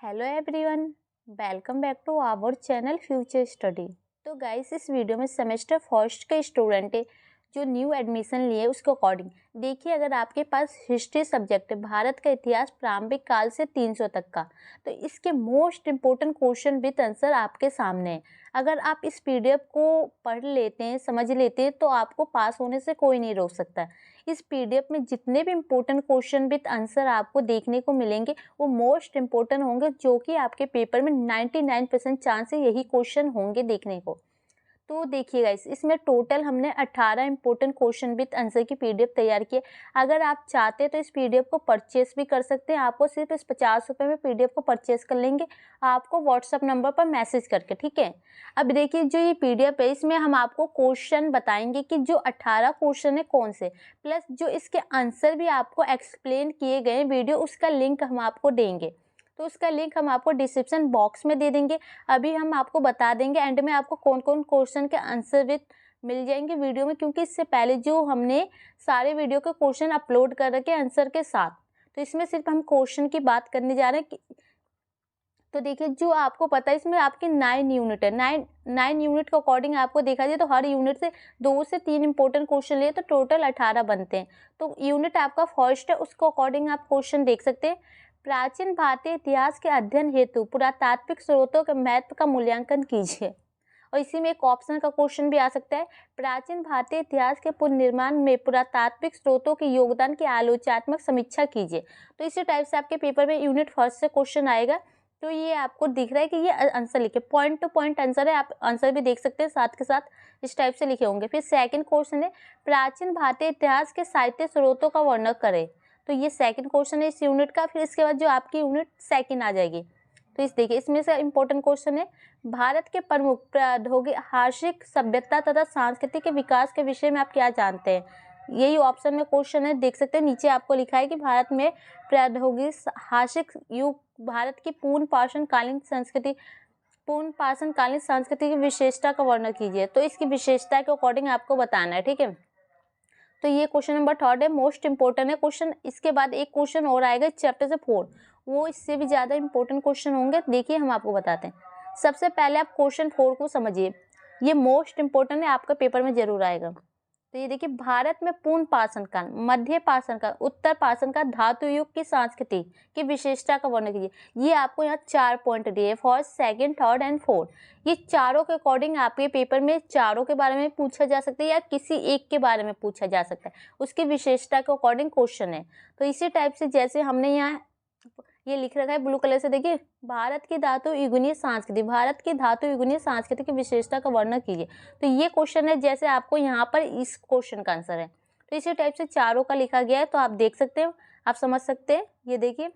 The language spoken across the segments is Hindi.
Hello everyone, welcome back to our channel future study. तो गाइस, इस वीडियो में सेमेस्टर फर्स्ट के स्टूडेंट है जो न्यू एडमिशन लिए उसके अकॉर्डिंग देखिए, अगर आपके पास हिस्ट्री सब्जेक्ट है, भारत का इतिहास प्रारंभिक काल से 300 तक का, तो इसके most important question with answer आपके सामने है। अगर आप इस पीडीएफ को पढ़ लेते हैं, समझ लेते हैं, तो आपको पास होने से कोई नहीं रोक सकता। इस पीडीएफ में जितने भी इम्पोर्टेंट क्वेश्चन विद आंसर आपको देखने को मिलेंगे वो मोस्ट इम्पोर्टेंट होंगे, जो कि आपके पेपर में 99% चांस है यही क्वेश्चन होंगे देखने को। तो देखिए गाइस, इसमें टोटल हमने 18 इंपॉर्टेंट क्वेश्चन विद आंसर की पीडीएफ तैयार की है। अगर आप चाहते हैं तो इस पीडीएफ को परचेस भी कर सकते हैं। आपको सिर्फ इस 50 रुपये में पीडीएफ को परचेस कर लेंगे, आपको व्हाट्सअप नंबर पर मैसेज करके, ठीक है। अब देखिए, जो ये पीडीएफ है इसमें हम आपको क्वेश्चन बताएंगे कि जो 18 क्वेश्चन है कौन से, प्लस जो इसके आंसर भी आपको एक्सप्लेन किए गए वीडियो, उसका लिंक हम आपको देंगे। तो उसका लिंक हम आपको डिस्क्रिप्शन बॉक्स में दे देंगे। अभी हम आपको बता देंगे एंड में आपको कौन कौन क्वेश्चन के आंसर विद मिल जाएंगे वीडियो में, क्योंकि इससे पहले जो हमने सारे वीडियो के क्वेश्चन अपलोड कर रखे आंसर के साथ, तो इसमें सिर्फ हम क्वेश्चन की बात करने जा रहे हैं तो देखिए, जो आपको पता है इसमें आपकी 9 यूनिट है। 9 यूनिट के अकॉर्डिंग आपको देखा जाए तो हर यूनिट से 2 से 3 इंपॉर्टेंट क्वेश्चन लिए तो टोटल 18 बनते हैं। तो यूनिट आपका फर्स्ट है, उसको अकॉर्डिंग आप क्वेश्चन देख सकते हैं। प्राचीन भारतीय इतिहास के अध्ययन हेतु पुरातात्विक स्रोतों के महत्व का मूल्यांकन कीजिए। और इसी में एक ऑप्शन का क्वेश्चन भी आ सकता है, प्राचीन भारतीय इतिहास के पुनर्निर्माण में पुरातात्विक स्रोतों के योगदान की आलोचनात्मक समीक्षा कीजिए। तो इसी टाइप से आपके पेपर में यूनिट फर्स्ट से क्वेश्चन आएगा। तो ये आपको दिख रहा है कि ये आंसर लिखे, पॉइंट टू पॉइंट आंसर है, आप आंसर भी देख सकते हैं साथ के साथ इस टाइप से लिखे होंगे। फिर सेकंड क्वेश्चन है, प्राचीन भारतीय इतिहास के साहित्य स्रोतों का वर्णन करें। तो ये सेकंड क्वेश्चन है इस यूनिट का। फिर इसके बाद जो आपकी यूनिट सेकंड आ जाएगी, तो इस देखिए, इसमें से इंपॉर्टेंट क्वेश्चन है, भारत के प्रमुख प्रौद्योगिक सभ्यता तथा सांस्कृतिक के विकास के विषय में आप क्या जानते हैं। यही ऑप्शन में क्वेश्चन है, देख सकते हैं नीचे आपको लिखा है कि भारत में प्रौद्योगिक युग, भारत की पूर्ण पाषाण कालीन संस्कृति की विशेषता का वर्णन कीजिए। तो इसकी विशेषता के अकॉर्डिंग आपको बताना है, ठीक है। तो ये क्वेश्चन नंबर थर्ड है, मोस्ट इंपोर्टेंट है क्वेश्चन। इसके बाद एक क्वेश्चन और आएगा चैप्टर से 4, वो इससे भी ज़्यादा इंपॉर्टेंट क्वेश्चन होंगे। देखिए, हम आपको बताते हैं। सबसे पहले आप क्वेश्चन 4 को समझिए, ये मोस्ट इंपॉर्टेंट है, आपका पेपर में जरूर आएगा। तो ये देखिए, भारत में पूर्ण पाषाण काल, मध्य पाषाण काल, उत्तर पाषाण काल, धातु युग की संस्कृति की विशेषता का वर्णन कीजिए। ये आपको यहाँ 4 पॉइंट दिए, first, second, third and fourth. ये चारों के अकॉर्डिंग आपके पेपर में चारों के बारे में पूछा जा सकता है या किसी एक के बारे में पूछा जा सकता है, उसकी विशेषता के अकॉर्डिंग क्वेश्चन है। तो इसी टाइप से जैसे हमने यहाँ ये लिख रखा है ब्लू कलर से, देखिए, भारत की धातु युगीय संस्कृति, भारत की धातु युगीय संस्कृति की विशेषता का वर्णन कीजिए। तो ये क्वेश्चन है, जैसे आपको यहाँ पर इस क्वेश्चन का आंसर है, तो इसी टाइप से चारों का लिखा गया है। तो आप देख सकते हो, आप समझ सकते हैं। ये देखिए,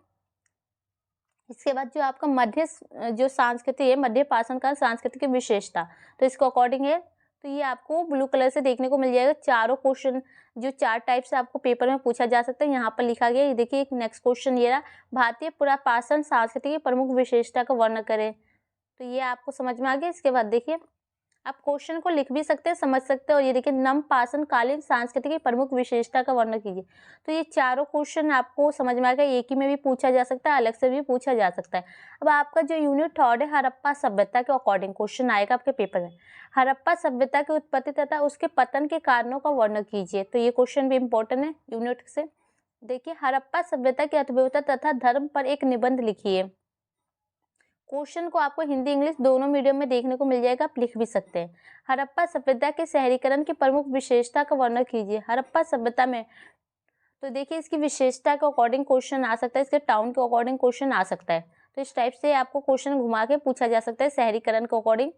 इसके बाद जो आपका मध्य जो संस्कृति है, मध्य पाषाण काल संस्कृति की विशेषता, तो इसको अकॉर्डिंग है। तो ये आपको ब्लू कलर से देखने को मिल जाएगा। चारों क्वेश्चन जो 4 टाइप से आपको पेपर में पूछा जा सकता है, यहाँ पर लिखा गया है। ये देखिए, एक नेक्स्ट क्वेश्चन ये रहा, भारतीय पुरापाषाण संस्कृति की प्रमुख विशेषता का वर्णन करें। तो ये आपको समझ में आ गया। इसके बाद देखिए, आप क्वेश्चन को लिख भी सकते हैं, समझ सकते हैं। और ये देखिए, नम पाषाण कालीन संस्कृति की प्रमुख विशेषता का वर्णन कीजिए। तो ये चारों क्वेश्चन आपको समझ में आ गया, एक ही में भी पूछा जा सकता है, अलग से भी पूछा जा सकता है। अब आपका जो यूनिट थर्ड है, हड़प्पा सभ्यता के अकॉर्डिंग क्वेश्चन आएगा आपके पेपर में। हड़प्पा सभ्यता की उत्पत्ति तथा उसके पतन के कारणों का वर्णन कीजिए। तो ये क्वेश्चन भी इंपॉर्टेंट है यूनिट से। देखिए, हड़प्पा सभ्यता की अर्थव्यवस्था तथा धर्म पर एक निबंध लिखिए। क्वेश्चन को आपको हिंदी इंग्लिश दोनों मीडियम में देखने को मिल जाएगा, आप लिख भी सकते हैं। हड़प्पा सभ्यता के शहरीकरण की प्रमुख विशेषता का वर्णन कीजिए। हड़प्पा सभ्यता में, तो देखिए, इसकी विशेषता के अकॉर्डिंग क्वेश्चन आ सकता है, इसके टाउन के अकॉर्डिंग क्वेश्चन आ सकता है। तो इस टाइप से आपको क्वेश्चन घुमा के पूछा जा सकता है शहरीकरण के अकॉर्डिंग,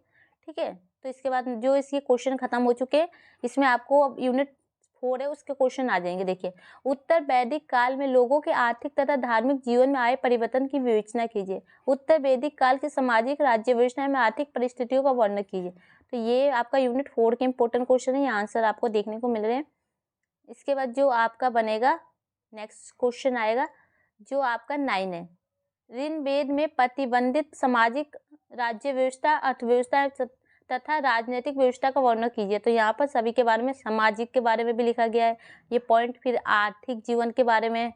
ठीक है। तो इसके बाद जो इसके क्वेश्चन खत्म हो चुके हैं, इसमें आपको अब यूनिट 4 है, उसके क्वेश्चन आ जाएंगे। देखिए, उत्तर वैदिक काल में लोगों के आर्थिक तथा धार्मिक जीवन में आए परिवर्तन की विवेचना कीजिए। उत्तर वैदिक काल के सामाजिक राज्य व्यवस्था में आर्थिक परिस्थितियों का वर्णन कीजिए। तो ये आपका यूनिट 4 के इंपॉर्टेंट क्वेश्चन है, ये आंसर आपको देखने को मिल रहे हैं। इसके बाद जो आपका बनेगा, नेक्स्ट क्वेश्चन आएगा जो आपका 9 है, ऋग्वेद में प्रतिबंधित सामाजिक राज्य व्यवस्था, अर्थव्यवस्था तथा राजनीतिक व्यवस्था का वर्णन कीजिए। तो यहाँ पर सभी के बारे में, सामाजिक के बारे में भी लिखा गया है ये पॉइंट, फिर आर्थिक जीवन के बारे में,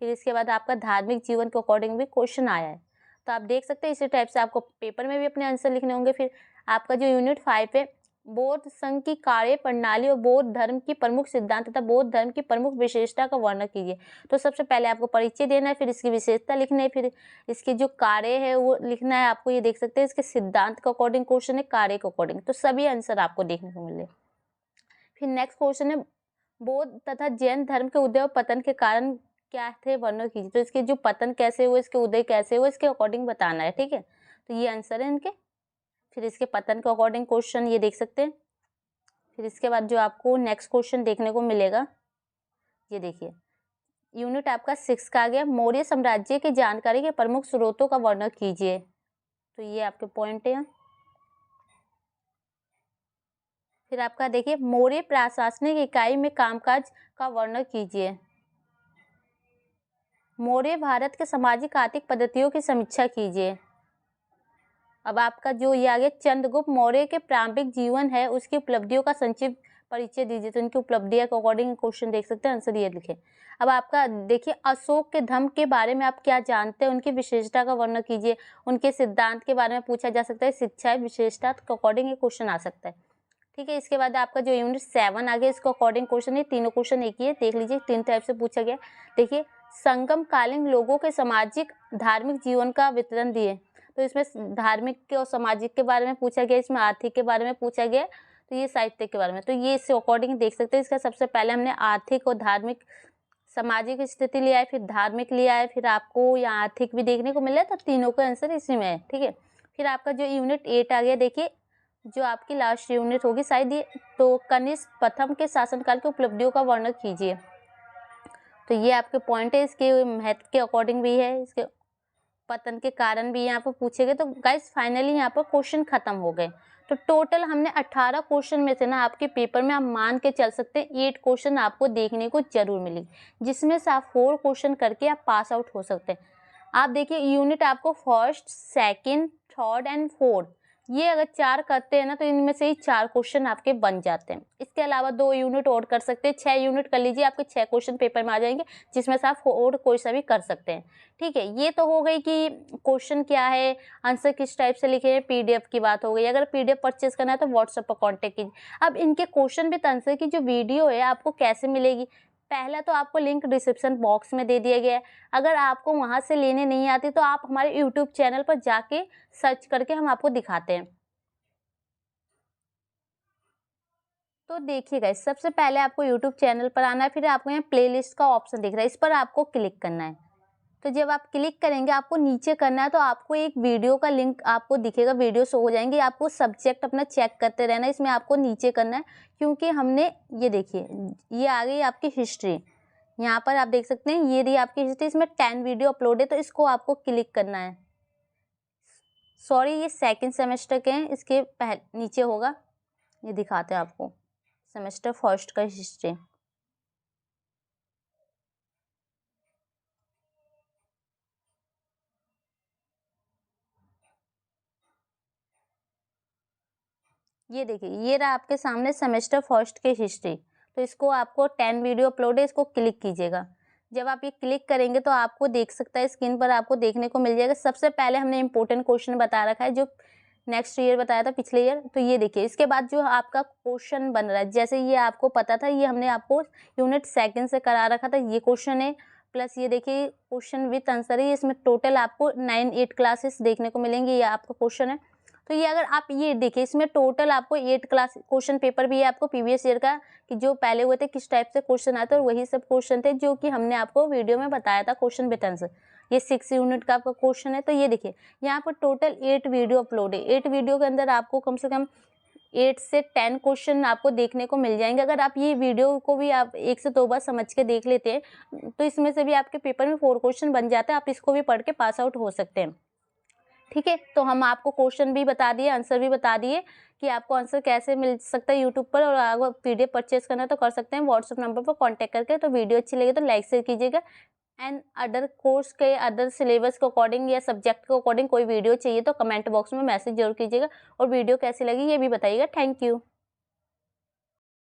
फिर इसके बाद आपका धार्मिक जीवन के अकॉर्डिंग भी क्वेश्चन आया है। तो आप देख सकते हैं इसी टाइप से आपको पेपर में भी अपने आंसर लिखने होंगे। फिर आपका जो यूनिट 5 है, बौद्ध संघ की कार्य प्रणाली और बौद्ध धर्म की प्रमुख सिद्धांत तथा बौद्ध धर्म की प्रमुख विशेषता का वर्णन कीजिए। तो सबसे पहले आपको परिचय देना है, फिर इसकी विशेषता लिखनी है, फिर इसके जो कार्य है वो लिखना है आपको। ये देख सकते हैं इसके सिद्धांत के अकॉर्डिंग क्वेश्चन है, कार्य के अकॉर्डिंग, तो सभी आंसर आपको देखने को मिले। फिर नेक्स्ट क्वेश्चन है, बौद्ध तथा जैन धर्म के उदय और पतन के कारण क्या थे वर्णन कीजिए। तो इसके जो पतन कैसे हुए, इसके उदय कैसे हुए, इसके अकॉर्डिंग बताना है, ठीक है। तो ये आंसर है इनके। फिर इसके पतन के अकॉर्डिंग क्वेश्चन ये देख सकते हैं। फिर इसके बाद जो आपको नेक्स्ट क्वेश्चन देखने को मिलेगा, ये देखिए यूनिट आपका 6 का आ गया, मौर्य साम्राज्य की जानकारी के प्रमुख स्रोतों का वर्णन कीजिए। तो ये आपके पॉइंट है। फिर आपका देखिए, मौर्य प्रशासनिक इकाई में कामकाज का वर्णन कीजिए। मौर्य भारत के सामाजिक आर्थिक पद्धतियों की समीक्षा कीजिए। अब आपका जो ये आगे, चंद्रगुप्त मौर्य के प्रारंभिक जीवन है उसकी उपलब्धियों का संक्षिप्त परिचय दीजिए। तो इनकी उपलब्धियों के अकॉर्डिंग क्वेश्चन देख सकते हैं, आंसर ये लिखे। अब आपका देखिए, अशोक के धम्म के बारे में आप क्या जानते हैं, उनकी विशेषता का वर्णन कीजिए। उनके सिद्धांत के बारे में पूछा जा सकता है, शिक्षा विशेषता के अकॉर्डिंग ये क्वेश्चन आ सकता है, ठीक है। इसके बाद आपका जो यूनिट 7 आ गया, इसको अकॉर्डिंग क्वेश्चन है, तीनों क्वेश्चन एक ही है, देख लीजिए, 3 टाइप से पूछा गया। देखिए, संगम कालीन लोगों के सामाजिक धार्मिक जीवन का वितरण दिए। तो इसमें धार्मिक और सामाजिक के बारे में पूछा गया, इसमें आर्थिक के बारे में पूछा गया, तो ये साहित्य के बारे में। तो ये इससे अकॉर्डिंग देख सकते हैं। इसका सबसे पहले हमने आर्थिक और धार्मिक, सामाजिक स्थिति लिया है, फिर धार्मिक लिया है, फिर आपको यहाँ आर्थिक भी देखने को मिला है, तो तीनों का आंसर इसी में है, ठीक है। फिर आपका जो यूनिट 8 आ गया, देखिए जो आपकी लास्ट यूनिट होगी शायद ये, तो कनिष्क प्रथम के शासनकाल की उपलब्धियों का वर्णन कीजिए। तो ये आपके पॉइंट है, इसके महत्व के अकॉर्डिंग भी है, इसके पतन के कारण भी यहाँ पर पूछे गए। तो गाइस फाइनली यहाँ पर क्वेश्चन खत्म हो गए। तो टोटल हमने 18 क्वेश्चन में से ना आपके पेपर में आप मान के चल सकते हैं 8 क्वेश्चन आपको देखने को जरूर मिली, जिसमें से आप 4 क्वेश्चन करके आप पास आउट हो सकते हैं। आप देखिए यूनिट आपको first, second, third and fourth, ये अगर 4 करते हैं ना तो इनमें से ही 4 क्वेश्चन आपके बन जाते हैं। इसके अलावा 2 यूनिट और कर सकते हैं, 6 यूनिट कर लीजिए, आपके 6 क्वेश्चन पेपर में आ जाएंगे, जिसमें से आप और कोई सा भी कर सकते हैं, ठीक है। ये तो हो गई कि क्वेश्चन क्या है, आंसर किस टाइप से लिखे हैं, पीडीएफ की बात हो गई। अगर पीडीएफ परचेज करना है तो व्हाट्सएप पर कॉन्टेक्ट कीजिए। अब इनके क्वेश्चन विद आंसर की जो वीडियो है आपको कैसे मिलेगी, पहला तो आपको लिंक डिस्क्रिप्शन बॉक्स में दे दिया गया है। अगर आपको वहां से लेने नहीं आती तो आप हमारे यूट्यूब चैनल पर जाके सर्च करके हम आपको दिखाते हैं। तो देखिए गाइस, सबसे पहले आपको यूट्यूब चैनल पर आना है, फिर आपको यहाँ प्लेलिस्ट का ऑप्शन दिख रहा है, इस पर आपको क्लिक करना है। तो जब आप क्लिक करेंगे आपको नीचे करना है, तो आपको एक वीडियो का लिंक आपको दिखेगा, वीडियो शो हो जाएंगे। आपको सब्जेक्ट अपना चेक करते रहना है, इसमें आपको नीचे करना है, क्योंकि हमने ये देखिए ये आ गई आपकी हिस्ट्री, यहाँ पर आप देख सकते हैं ये रही आपकी हिस्ट्री, इसमें 10 वीडियो अपलोड है, तो इसको आपको क्लिक करना है। सॉरी ये सेकंड सेमेस्टर के हैं, इसके नीचे होगा, ये दिखाते हैं आपको सेमेस्टर फर्स्ट का हिस्ट्री। ये देखिए ये रहा आपके सामने सेमेस्टर फर्स्ट के हिस्ट्री। तो इसको आपको 10 वीडियो अपलोड है, इसको क्लिक कीजिएगा। जब आप ये क्लिक करेंगे तो आपको देख सकता है स्क्रीन पर आपको देखने को मिल जाएगा। सबसे पहले हमने इंपॉर्टेंट क्वेश्चन बता रखा है जो नेक्स्ट ईयर बताया था, पिछले ईयर। तो ये देखिए इसके बाद जो आपका क्वेश्चन बन रहा है, जैसे ये आपको पता था, ये हमने आपको यूनिट सेकंड से करा रखा था, ये क्वेश्चन है। प्लस ये देखिए क्वेश्चन विथ आंसर है, इसमें टोटल आपको 9-8 क्लासेस देखने को मिलेंगे, ये आपका क्वेश्चन है। तो ये अगर आप ये देखिए इसमें टोटल आपको 8 क्लास क्वेश्चन पेपर भी है आपको प्रीवियस ईयर का, कि जो पहले हुए थे किस टाइप से क्वेश्चन आते हैं, और वही सब क्वेश्चन थे जो कि हमने आपको वीडियो में बताया था क्वेश्चन विथ आंसर। ये 6 यूनिट का आपका क्वेश्चन है। तो ये देखिए यहाँ पर टोटल 8 वीडियो अपलोड है। 8 वीडियो के अंदर आपको कम से कम 8 से 10 क्वेश्चन आपको देखने को मिल जाएंगे। अगर आप ये वीडियो को भी आप 1 से 2 बार समझ के देख लेते हैं तो इसमें से भी आपके पेपर में 4 क्वेश्चन बन जाते हैं, आप इसको भी पढ़ के पास आउट हो सकते हैं, ठीक है। तो हम आपको क्वेश्चन भी बता दिए, आंसर भी बता दिए कि आपको आंसर कैसे मिल सकता है यूट्यूब पर, और अगर पीडीएफ परचेज करना है तो कर सकते हैं व्हाट्सएप नंबर पर कांटेक्ट करके। तो वीडियो अच्छी लगी तो लाइक शेयर कीजिएगा। एंड अदर कोर्स के अदर सिलेबस के अकॉर्डिंग या सब्जेक्ट के अकॉर्डिंग कोई वीडियो चाहिए तो कमेंट बॉक्स में मैसेज जरूर कीजिएगा, और वीडियो कैसी लगी ये भी बताइएगा। Thank you.